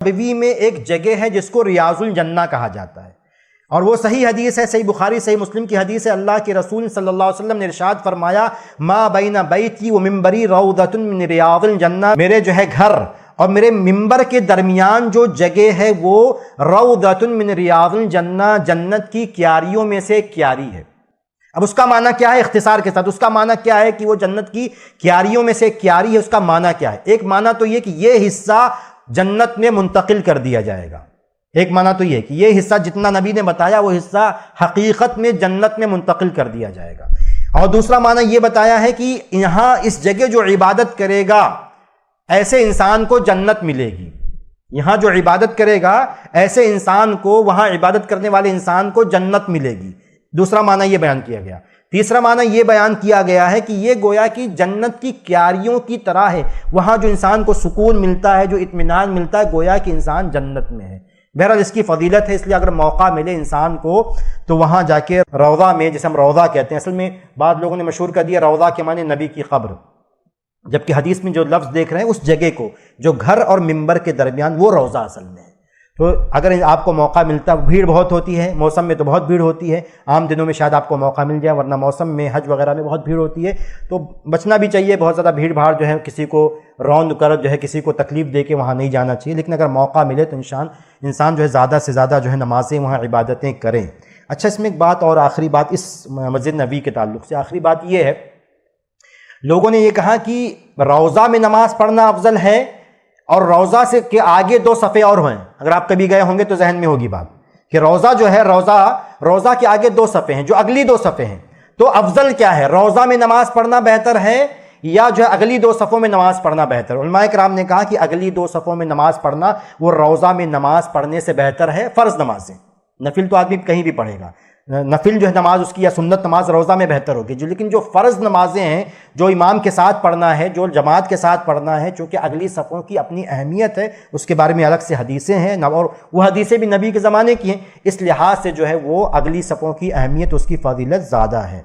نبوی میں ایک جگہ ہے جس کو ریاض الجنہ کہا جاتا ہے، اور وہ صحیح حدیث ہے، صحیح بخاری صحیح مسلم کی حدیث ہے۔ اللہ کے رسول صلی اللہ علیہ وسلم نے ارشاد فرمایا، ما بین بیتی و منبری روضۃ من ریاض الجنہ، میرے جو ہے گھر اور میرے منبر کے درمیان جو جگہ ہے وہ روضۃ من ریاض الجنہ، جنت کی کیاریوں میں سے ایک کیاری ہے۔ اب اس کا معنی کیا ہے؟ اختصار کے ساتھ اس کا معنی کیا ہے کہ وہ جنت کی کیاریوں میں سے ایک کیاری ہے۔ اس کا معنی کیا ہے؟ ایک معنی تو یہ کہ یہ حصہ جنت میں منتقل کر دیا جائے گا، ایک معنی تو یہ کہ یہ حصہ جتنا نبی نے بتایا وہ حصہ حقیقت میں جنت میں منتقل کر دیا جائے گا۔ اور دوسرا معنی یہ بتایا ہے کہ یہاں اس جگہ جو عبادت کرے گا ایسے انسان کو جنت ملے گی، یہاں جو عبادت کرے گا ایسے انسان کو، وہاں عبادت کرنے والے انسان کو جنت ملے گی۔ دوسرا معنی یہ بیان کیا گیا۔ تیسرا معنی یہ بیان کیا گیا ہے کہ یہ گویا کہ جنت کی کیاریوں کی طرح ہے، وہاں جو انسان کو سکون ملتا ہے، جو اطمینان ملتا ہے، گویا کہ انسان جنت میں ہے۔ بہرحال اس کی فضیلت ہے، اس لیے اگر موقع ملے انسان کو تو وہاں جا کے روضہ میں، جسے ہم روضہ کہتے ہیں، اصل میں بعض لوگوں نے مشہور کر دیا روضہ کے معنی نبی کی قبر، جبکہ حدیث میں جو لفظ دیکھ رہے ہیں اس جگہ کو جو گھر اور منبر کے درمیان وہ روضہ اصل میں ہے۔ تو اگر آپ کو موقع ملتا، بھیڑ بہت ہوتی ہے، موسم میں تو بہت بھیڑ ہوتی ہے، عام دنوں میں شاید آپ کو موقع مل جائے، ورنہ موسم میں حج وغیرہ میں بہت بھیڑ ہوتی ہے، تو بچنا بھی چاہیے۔ بہت زیادہ بھیڑ بھاڑ جو ہے کسی کو روند کر جو ہے کسی کو تکلیف دے کے وہاں نہیں جانا چاہیے، لیکن اگر موقع ملے تو انسان جو ہے زیادہ سے زیادہ جو ہے نمازیں وہاں عبادتیں کریں۔ اچھا، اس میں ایک بات اور، آخری بات اس مسجد نبوی کے تعلق سے، آخری بات یہ ہے، لوگوں نے یہ کہا کہ روضہ میں نماز پڑھنا افضل ہے اور روضہ سے کے آگے 2 صفحے اور ہیں۔ اگر آپ کبھی گئے ہوں گے تو ذہن میں ہوگی بات کہ روضہ جو ہے، روضہ کے آگے 2 صفحے ہیں، جو اگلی 2 صفحے ہیں، تو افضل کیا ہے؟ روضہ میں نماز پڑھنا بہتر ہے یا جو ہے اگلی 2 صفوں میں نماز پڑھنا بہتر؟ علماء کرام نے کہا کہ اگلی 2 صفوں میں نماز پڑھنا وہ روضہ میں نماز پڑھنے سے بہتر ہے۔ فرض نمازیں، نفل تو آدمی کہیں بھی پڑھے گا، نفل جو ہے نماز اس کی یا سنت نماز روضہ میں بہتر ہوگی، لیکن جو فرض نمازیں ہیں جو امام کے ساتھ پڑھنا ہے، جو جماعت کے ساتھ پڑھنا ہے، چونکہ اگلی صفوں کی اپنی اہمیت ہے، اس کے بارے میں الگ سے حدیثیں ہیں، اور وہ حدیثیں بھی نبی کے زمانے کی ہیں، اس لحاظ سے جو ہے وہ اگلی صفوں کی اہمیت، اس کی فضیلت زیادہ ہے۔